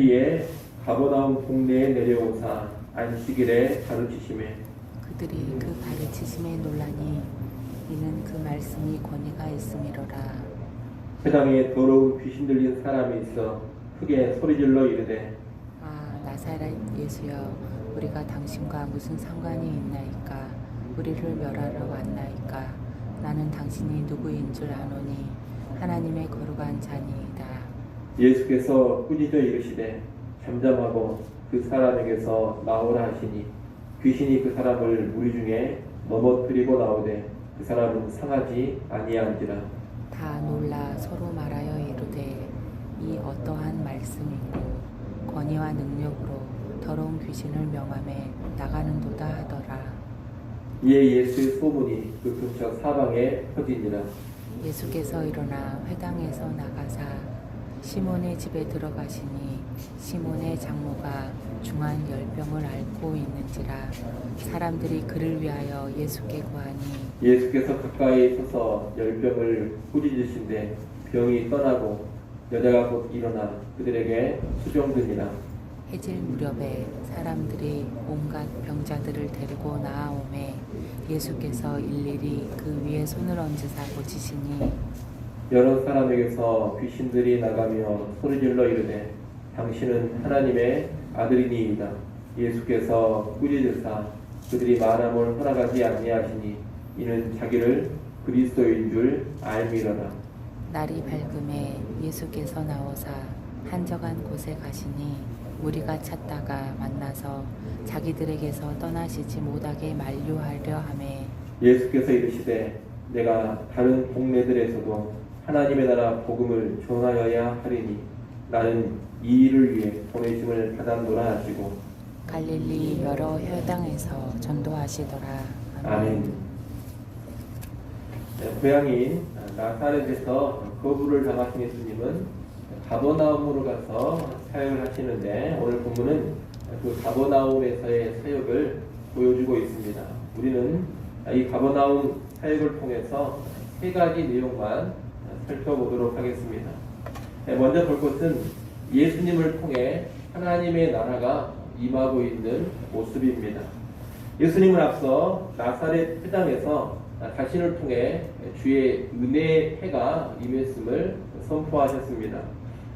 이에 가버나움 동네에 내려오사 안식일에 가르치심에 그들이 그 가르치심에 놀라니 이는 그 말씀이 권위가 있음이로라. 회당에 더러운 귀신 들린 사람이 있어 크게 소리질러 이르되 아, 나사렛 예수여, 우리가 당신과 무슨 상관이 있나이까? 우리를 멸하러 왔나이까? 나는 당신이 누구인 줄 아노니 하나님의 거룩한 자니이다. 예수께서 꾸짖어 이르시되 잠잠하고 그 사람에게서 나오라 하시니 귀신이 그 사람을 무리 중에 넘어뜨리고 나오되 그 사람은 상하지 아니한지라. 다 놀라 서로 말하여 이르되 이 어떠한 말씀이고 권위와 능력으로 더러운 귀신을 명함에 나가는도다 하더라. 이에 예수의 소문이 그 근처 사방에 퍼지니라. 예수께서 일어나 회당에서 나가사 시몬의 집에 들어가시니 시몬의 장모가 중한 열병을 앓고 있는지라. 사람들이 그를 위하여 예수께 구하니 예수께서 가까이 서서 열병을 꾸짖으신데 병이 떠나고 여자가 곧 일어나 그들에게 수종드니라. 해질 무렵에 사람들이 온갖 병자들을 데리고 나아오매 예수께서 일일이 그 위에 손을 얹으사 고치시니 여러 사람에게서 귀신들이 나가며 소리질러 이르되 당신은 하나님의 아들이니이다. 예수께서 꾸짖으사 그들이 말함을 허락하지 아니하시니 이는 자기를 그리스도인 줄 알미러라. 날이 밝음에 예수께서 나오사 한적한 곳에 가시니 무리가 찾다가 만나서 자기들에게서 떠나시지 못하게 만류하려 하매 예수께서 이르시되 내가 다른 동네들에서도 하나님의 나라 복음을 전하여야 하리니 나는 이 일을 위해 보내심을 받았노라 하시고 갈릴리 여러 회당에서 전도하시더라. 아멘. 고향인 나사렛에서 거부를 당하신 예수님은 가버나움으로 가서 사역을 하시는데 오늘 본문은 그 가버나움에서의 사역을 보여주고 있습니다. 우리는 이 가버나움 사역을 통해서 세 가지 내용만 살펴보도록 하겠습니다. 먼저 볼 것은 예수님을 통해 하나님의 나라가 임하고 있는 모습입니다. 예수님은 앞서 나사렛 회당에서 자신을 통해 주의 은혜의 해가 임했음을 선포하셨습니다.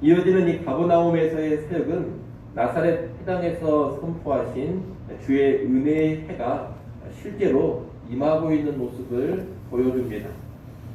이어지는 이 가버나움에서의 사역은 나사렛 회당에서 선포하신 주의 은혜의 해가 실제로 임하고 있는 모습을 보여줍니다.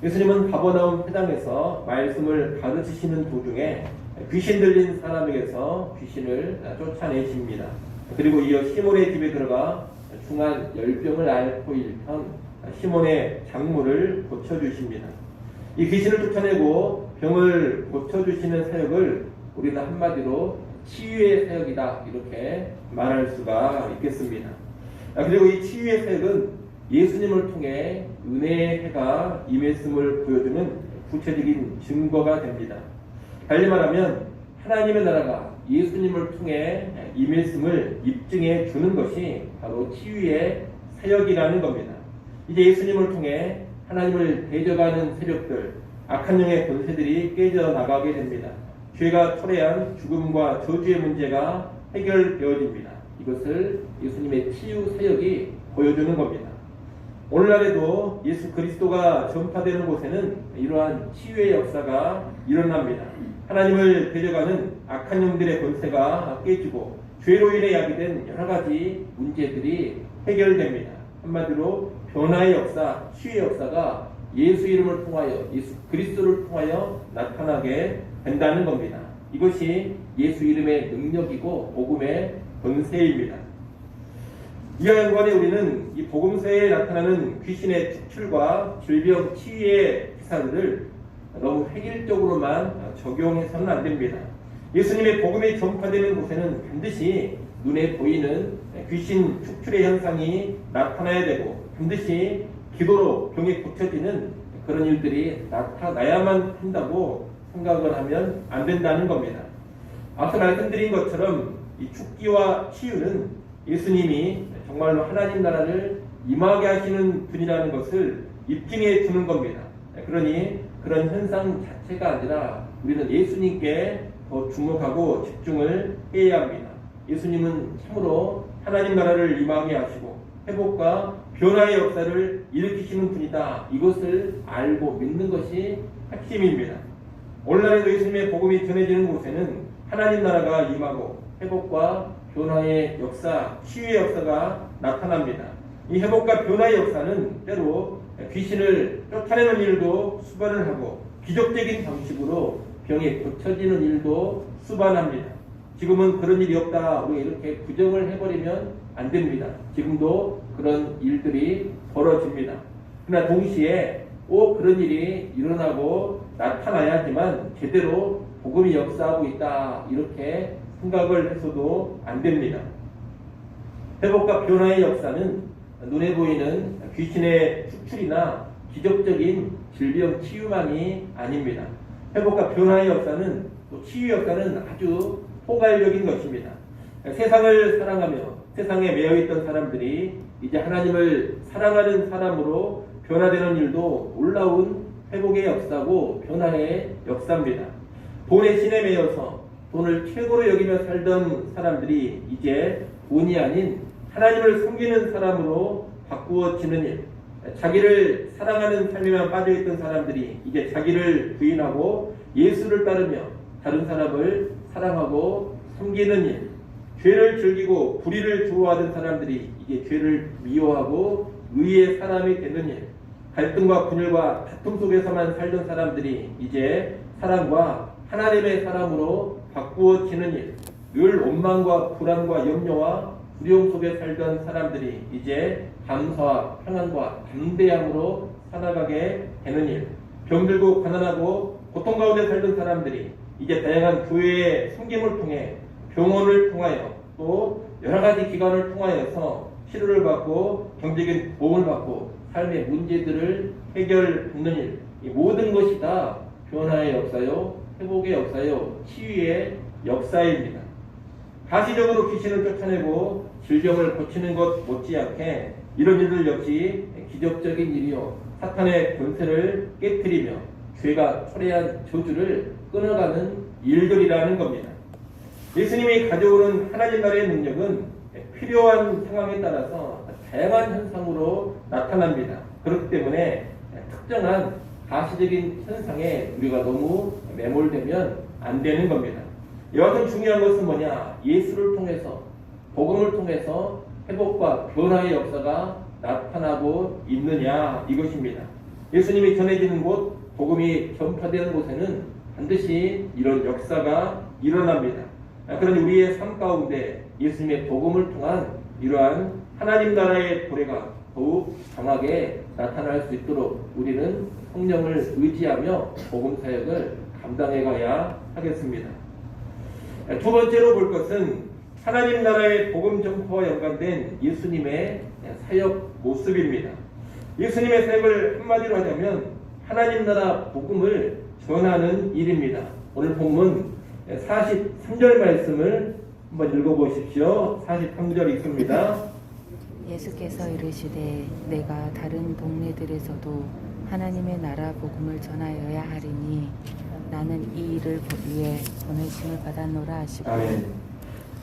예수님은 가버나움 회당에서 말씀을 가르치시는 도중에 귀신 들린 사람에게서 귀신을 쫓아내십니다. 그리고 이어 시몬의 집에 들어가 중한 열병을 앓고 있던 시몬의 장모를 고쳐주십니다. 이 귀신을 쫓아내고 병을 고쳐주시는 사역을 우리는 한마디로 치유의 사역이다 이렇게 말할 수가 있겠습니다. 그리고 이 치유의 사역은 예수님을 통해 은혜의 해가 임했음을 보여주는 구체적인 증거가 됩니다. 달리 말하면 하나님의 나라가 예수님을 통해 임했음을 입증해 주는 것이 바로 치유의 사역이라는 겁니다. 이제 예수님을 통해 하나님을 대적하는 세력들, 악한 영의 권세들이 깨져나가게 됩니다. 죄가 초래한 죽음과 저주의 문제가 해결되어집니다. 이것을 예수님의 치유 사역이 보여주는 겁니다. 오늘날에도 예수 그리스도가 전파되는 곳에는 이러한 치유의 역사가 일어납니다. 하나님을 대적하는 악한 영들의 권세가 깨지고 죄로 인해 야기된 여러 가지 문제들이 해결됩니다. 한마디로 변화의 역사, 치유의 역사가 예수 이름을 통하여 예수 그리스도를 통하여 나타나게 된다는 겁니다. 이것이 예수 이름의 능력이고 복음의 권세입니다. 이와 연관해 우리는 이 복음서에 나타나는 귀신의 축출과 질병 치유의 기사들을 너무 획일적으로만 적용해서는 안 됩니다. 예수님의 복음이 전파되는 곳에는 반드시 눈에 보이는 귀신 축출의 현상이 나타나야 되고 반드시 기도로 병이 고쳐지는 그런 일들이 나타나야만 한다고 생각을 하면 안 된다는 겁니다. 앞서 말씀드린 것처럼 이 죽기와 치유는 예수님이 정말로 하나님 나라를 임하게 하시는 분이라는 것을 입증해 주는 겁니다. 그러니 그런 현상 자체가 아니라 우리는 예수님께 더 주목하고 집중을 해야 합니다. 예수님은 참으로 하나님 나라를 임하게 하시고 회복과 변화의 역사를 일으키시는 분이다. 이것을 알고 믿는 것이 핵심입니다. 오늘날에도 예수님의 복음이 전해지는 곳에는 하나님 나라가 임하고 회복과 변화의 역사, 치유의 역사가 나타납니다. 이 회복과 변화의 역사는 때로 귀신을 쫓아내는 일도 수반을 하고 기적적인 방식으로 병이 고쳐지는 일도 수반합니다. 지금은 그런 일이 없다. 우리가 이렇게 부정을 해버리면 안 됩니다. 지금도 그런 일들이 벌어집니다. 그러나 동시에 그런 일이 일어나고 나타나야지만 제대로 복음이 역사하고 있다. 이렇게 생각을 해서도 안 됩니다. 회복과 변화의 역사는 눈에 보이는 귀신의 축출이나 기적적인 질병 치유만이 아닙니다. 회복과 변화의 역사는 또 치유 역사는 아주 포괄적인 것입니다. 세상을 사랑하며 세상에 매여있던 사람들이 이제 하나님을 사랑하는 사람으로 변화되는 일도 놀라운 회복의 역사고 변화의 역사입니다. 돈의 신에 매여서 돈을 최고로 여기며 살던 사람들이 이제 돈이 아닌 하나님을 섬기는 사람으로 바꾸어지는 일, 자기를 사랑하는 삶에만 빠져있던 사람들이 이제 자기를 부인하고 예수를 따르며 다른 사람을 사랑하고 섬기는 일, 죄를 즐기고 불의를 좋아하던 사람들이 이제 죄를 미워하고 의의 사람이 되는 일, 갈등과 분열과 다툼 속에서만 살던 사람들이 이제 사랑과 하나님의 사람으로 바꾸어지는 일, 늘 원망과 불안과 염려와 두려움 속에 살던 사람들이 이제 감사와 평안과 담대함으로 살아가게 되는 일, 병들고 가난하고 고통 가운데 살던 사람들이 이제 다양한 교회의 섬김을 통해 병원을 통하여 또 여러 가지 기관을 통하여서 치료를 받고 경제적인 도움을 받고 삶의 문제들을 해결받는 일, 이 모든 것이 다 변화의 역사요, 회복의 역사요, 치유의 역사입니다. 가시적으로 귀신을 쫓아내고 질병을 고치는 것 못지않게 이런 일들 역시 기적적인 일이요, 사탄의 권세를 깨뜨리며 죄가 초래한 저주를 끊어가는 일들이라는 겁니다. 예수님이 가져오는 하나님 나라의 능력은 필요한 상황에 따라서 다양한 현상으로 나타납니다. 그렇기 때문에 특정한 가시적인 현상에 우리가 너무 매몰되면 안 되는 겁니다. 여하튼 중요한 것은 뭐냐? 예수를 통해서, 복음을 통해서 회복과 변화의 역사가 나타나고 있느냐, 이것입니다. 예수님이 전해지는 곳, 복음이 전파되는 곳에는 반드시 이런 역사가 일어납니다. 그러니 우리의 삶 가운데 예수님의 복음을 통한 이러한 하나님 나라의 도래가 더욱 강하게 나타날 수 있도록 우리는 성령을 의지하며 복음 사역을 감당해 가야 하겠습니다. 두 번째로 볼 것은 하나님 나라의 복음 전파와 연관된 예수님의 사역 모습입니다. 예수님의 사역을 한마디로 하자면 하나님 나라 복음을 전하는 일입니다. 오늘 본문 43절 말씀을 한번 읽어보십시오. 43절 읽습니다. 예수께서 이르시되 내가 다른 동네들에서도 하나님의 나라 복음을 전하여야 하리니 나는 이 일을 위해 보내심을 받았노라 하시고. 아멘.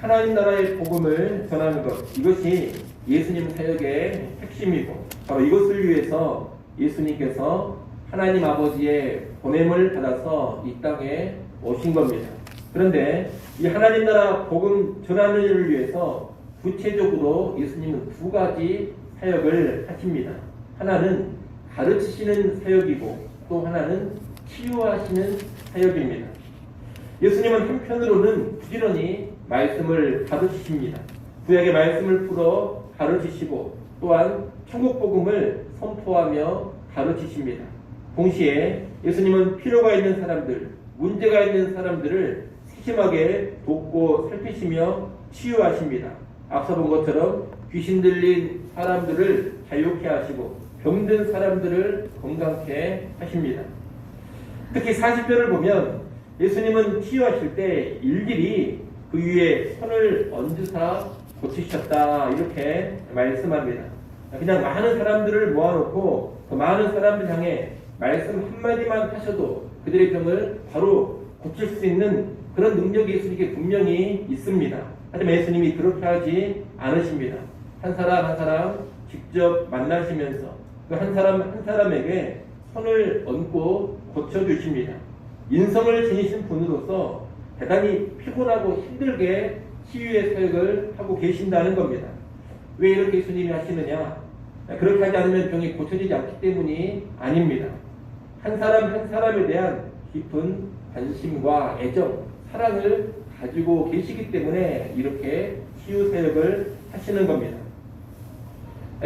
하나님 나라의 복음을 전하는 것, 이것이 예수님 사역의 핵심이고 바로 이것을 위해서 예수님께서 하나님 아버지의 보냄을 받아서 이 땅에 오신 겁니다. 그런데 이 하나님 나라 복음 전하는 일을 위해서 구체적으로 예수님은 두 가지 사역을 하십니다. 하나는 가르치시는 사역이고 또 하나는 치유하시는 사역입니다. 예수님은 한편으로는 부지런히 말씀을 가르치십니다. 구약의 말씀을 풀어 가르치시고 또한 천국 복음을 선포하며 가르치십니다. 동시에 예수님은 필요가 있는 사람들, 문제가 있는 사람들을 세심하게 돕고 살피시며 치유하십니다. 앞서 본 것처럼 귀신 들린 사람들을 자유케 하시고 병든 사람들을 건강케 하십니다. 특히 40절을 보면 예수님은 치유하실 때 일일이 그 위에 손을 얹으사 고치셨다, 이렇게 말씀합니다. 그냥 많은 사람들을 모아놓고 그 많은 사람들 향해 말씀 한마디만 하셔도 그들의 병을 바로 고칠 수 있는 그런 능력이 예수님께 분명히 있습니다. 하지만 예수님이 그렇게 하지 않으십니다. 한 사람 한 사람 직접 만나시면서 그 한 사람 한 사람에게 손을 얹고 고쳐주십니다. 인성을 지니신 분으로서 대단히 피곤하고 힘들게 치유의 사역을 하고 계신다는 겁니다. 왜 이렇게 예수님이 하시느냐? 그렇게 하지 않으면 병이 고쳐지지 않기 때문이 아닙니다. 한 사람 한 사람에 대한 깊은 관심과 애정, 사랑을 가지고 계시기 때문에 이렇게 치유 사역을 하시는 겁니다.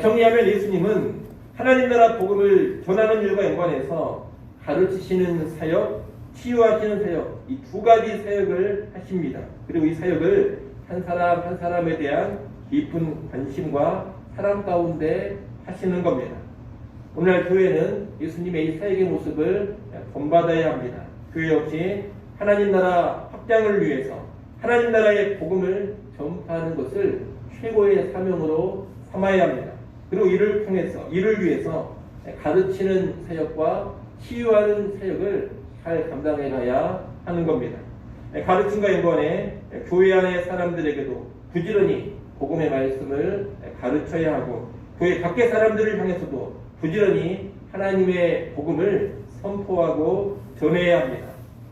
정리하면 예수님은 하나님 나라 복음을 전하는 일과 연관해서 가르치시는 사역, 치유하시는 사역, 이 두 가지 사역을 하십니다. 그리고 이 사역을 한 사람 한 사람에 대한 깊은 관심과 사랑 가운데 하시는 겁니다. 오늘날 교회는 예수님의 이 사역의 모습을 본받아야 합니다. 교회 역시 하나님 나라 확장을 위해서 하나님 나라의 복음을 전파하는 것을 최고의 사명으로 삼아야 합니다. 그리고 이를 위해서 가르치는 사역과 치유하는 사역을 잘 감당해 가야 하는 겁니다. 가르침과 연관해 교회 안의 사람들에게도 부지런히 복음의 말씀을 가르쳐야 하고 교회 밖의 사람들을 향해서도 부지런히 하나님의 복음을 선포하고 전해야 합니다.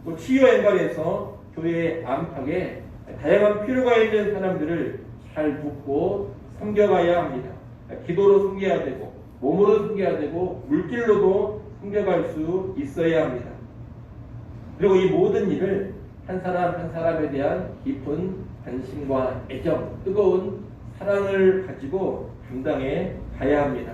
또 치유와 연관해서 교회 안팎에 다양한 필요가 있는 사람들을 잘 돕고 섬겨가야 합니다. 기도로 섬겨야 되고 몸으로 섬겨야 되고 물질로도 섬겨갈 수 있어야 합니다. 그리고 이 모든 일을 한 사람 한 사람에 대한 깊은 관심과 애정, 뜨거운 사랑을 가지고 감당해 가야 합니다.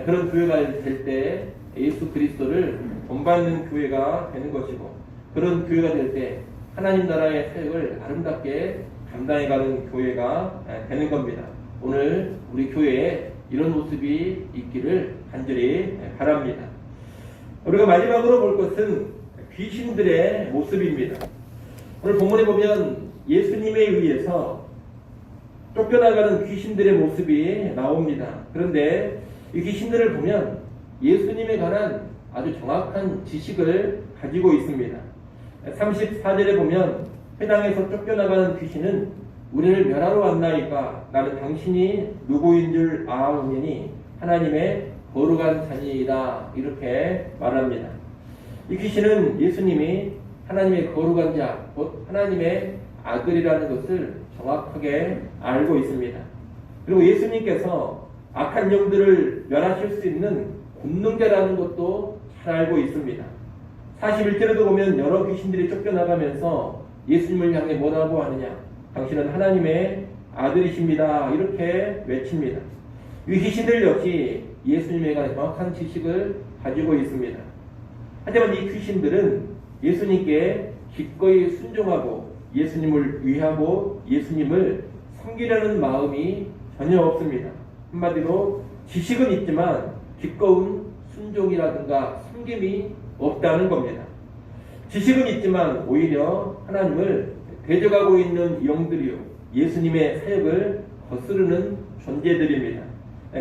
그런 교회가 될 때 예수 그리스도를 본받는 교회가 되는 것이고 그런 교회가 될 때 하나님 나라의 사역을 아름답게 감당해가는 교회가 되는 겁니다. 오늘 우리 교회에 이런 모습이 있기를 간절히 바랍니다. 우리가 마지막으로 볼 것은 귀신들의 모습입니다. 오늘 본문에 보면 예수님에 의해서 쫓겨나가는 귀신들의 모습이 나옵니다. 그런데 이 귀신들을 보면 예수님에 관한 아주 정확한 지식을 가지고 있습니다. 34절에 보면 회당에서 쫓겨나가는 귀신은 우리를 멸하러 왔나이까 나는 당신이 누구인 줄 아오니 하나님의 거룩한 자니이다 이렇게 말합니다. 이 귀신은 예수님이 하나님의 거룩한 자, 곧 하나님의 아들이라는 것을 정확하게 알고 있습니다. 그리고 예수님께서 악한 영들을 멸하실 수 있는 권능자라는 것도 잘 알고 있습니다. 41절에도 보면 여러 귀신들이 쫓겨나가면서 예수님을 향해 뭐라고 하느냐? 당신은 하나님의 아들이십니다. 이렇게 외칩니다. 이 귀신들 역시 예수님에 관한 정확한 지식을 가지고 있습니다. 하지만 이 귀신들은 예수님께 기꺼이 순종하고 예수님을 위하고 예수님을 섬기려는 마음이 전혀 없습니다. 한마디로 지식은 있지만 기꺼운 순종이라든가 섬김이 없다는 겁니다. 지식은 있지만 오히려 하나님을 대적하고 있는 영들이요 예수님의 사역을 거스르는 존재들입니다.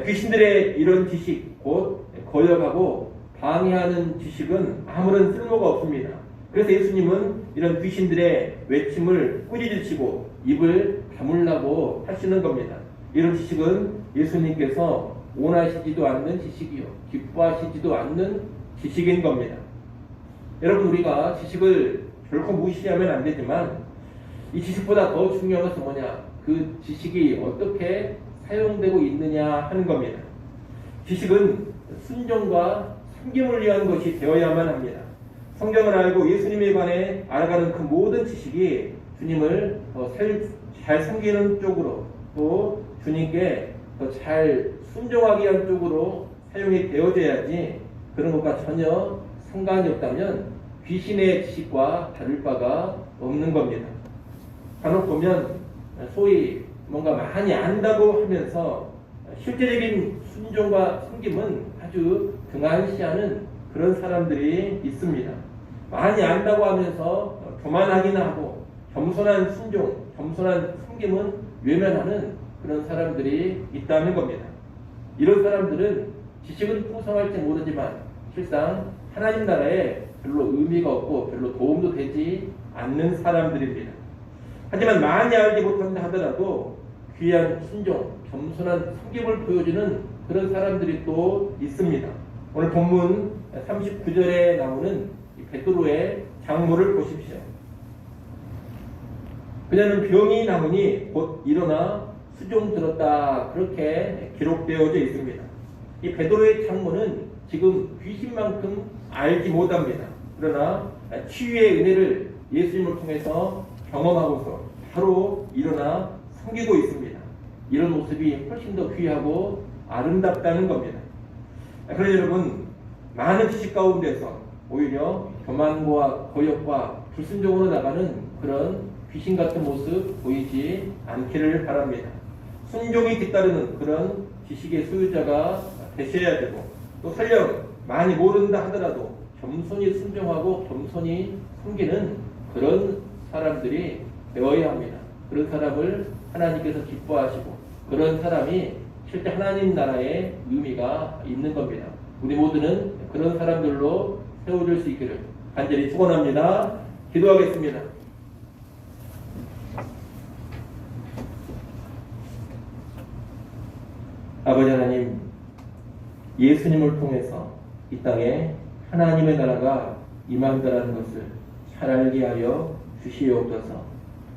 귀신들의 이런 지식, 곧 거역하고 방해하는 지식은 아무런 쓸모가 없습니다. 그래서 예수님은 이런 귀신들의 외침을 꾸짖으시고 입을 다물라고 하시는 겁니다. 이런 지식은 예수님께서 원하시지도 않는 지식이요 기뻐하시지도 않는 지식인 겁니다. 여러분, 우리가 지식을 결코 무시하면 안 되지만 이 지식보다 더 중요한 것은 뭐냐? 그 지식이 어떻게 사용되고 있느냐 하는 겁니다. 지식은 순종과 섬김을 위한 것이 되어야만 합니다. 성경을 알고 예수님에 관해 알아가는 그 모든 지식이 주님을 더 잘 섬기는 쪽으로 또 주님께 더 잘 순종하기 위한 쪽으로 사용이 되어져야지 그런 것과 전혀 상관이 없다면 귀신의 지식과 다를 바가 없는 겁니다. 간혹 보면 소위 뭔가 많이 안다고 하면서 실제적인 순종과 섬김은 아주 등한시하는 그런 사람들이 있습니다. 많이 안다고 하면서 교만하기나 하고 겸손한 순종, 겸손한 섬김은 외면하는 그런 사람들이 있다는 겁니다. 이런 사람들은 지식은 풍성할지 모르지만 실상 하나님 나라에 별로 의미가 없고 별로 도움도 되지 않는 사람들입니다. 하지만 많이 알지 못한다 하더라도 귀한 신종, 겸손한 섬김을 보여주는 그런 사람들이 또 있습니다. 오늘 본문 39절에 나오는 이 베드로의 장모를 보십시오. 그녀는 병이 나으니 곧 일어나 수종 들었다, 그렇게 기록되어져 있습니다. 이 베드로의 장모는 지금 귀신만큼 알지 못합니다. 그러나 치유의 은혜를 예수님을 통해서 경험하고서 바로 일어나 섬기고 있습니다. 이런 모습이 훨씬 더 귀하고 아름답다는 겁니다. 그래서 여러분, 많은 지식 가운데서 오히려 교만과 거역과 불순종으로 나가는 그런 귀신 같은 모습 보이지 않기를 바랍니다. 순종이 뒤따르는 그런 지식의 소유자가 되셔야 되고, 또 설령 많이 모른다 하더라도 겸손히 순종하고 겸손히 섬기는 그런 사람들이 되어야 합니다. 그런 사람을 하나님께서 기뻐하시고 그런 사람이 실제 하나님 나라에 의미가 있는 겁니다. 우리 모두는 그런 사람들로 세워줄 수 있기를 간절히 축원합니다. 기도하겠습니다. 아버지 하나님, 예수님을 통해서 이 땅에 하나님의 나라가 임한다라는 것을 잘 알게 하여 주시옵소서.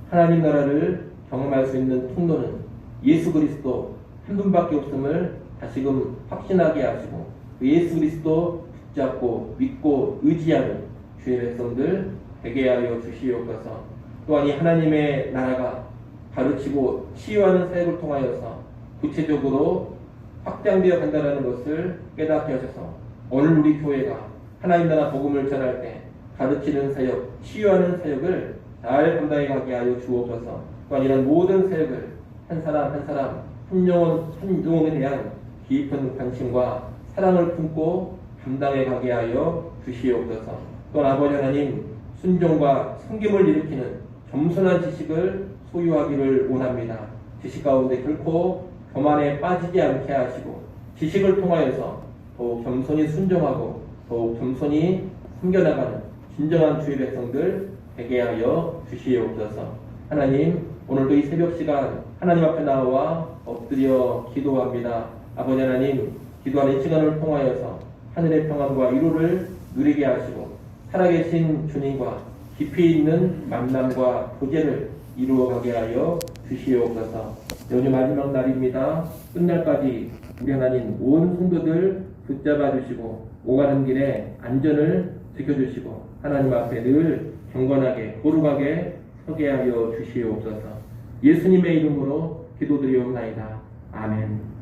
하나님 나라를 경험할 수 있는 통로는 예수 그리스도 한 분밖에 없음을 다시금 확신하게 하시고, 그 예수 그리스도 붙잡고 믿고 의지하는 주의 백성들 되게 하여 주시옵소서. 또한 이 하나님의 나라가 가르치고 치유하는 사역을 통하여서 구체적으로 확장되어 간다는 것을 깨닫게 하셔서 오늘 우리 교회가 하나님 나라 복음을 전할 때 가르치는 사역, 치유하는 사역을 잘 감당해 가게 하여 주옵소서. 또한 이런 모든 사역을 한 사람 한 사람 한 영혼에 대한 깊은 관심과 사랑을 품고 감당해 가게 하여 주시옵소서. 또한 아버지 하나님, 순종과 섬김을 일으키는 겸손한 지식을 소유하기를 원합니다. 지식 가운데 결코 교만에 빠지지 않게 하시고, 지식을 통하여서 더욱 겸손히 순종하고 더욱 겸손히 섬겨나가는 진정한 주의 백성들 되게 하여 주시옵소서. 하나님, 오늘도 이 새벽 시간 하나님 앞에 나와 엎드려 기도합니다. 아버지 하나님, 기도하는 시간을 통하여서 하늘의 평안과 위로를 누리게 하시고 살아계신 주님과 깊이 있는 만남과 교제를 이루어가게 하여 주시옵소서. 오늘 마지막 날입니다. 끝날까지 우리 하나님 온 성도들 붙잡아 주시고 오가는 길에 안전을 지켜주시고 하나님 앞에 늘 경건하게 거룩하게 서게 하여 주시옵소서. 예수님의 이름으로 기도드리옵나이다. 아멘.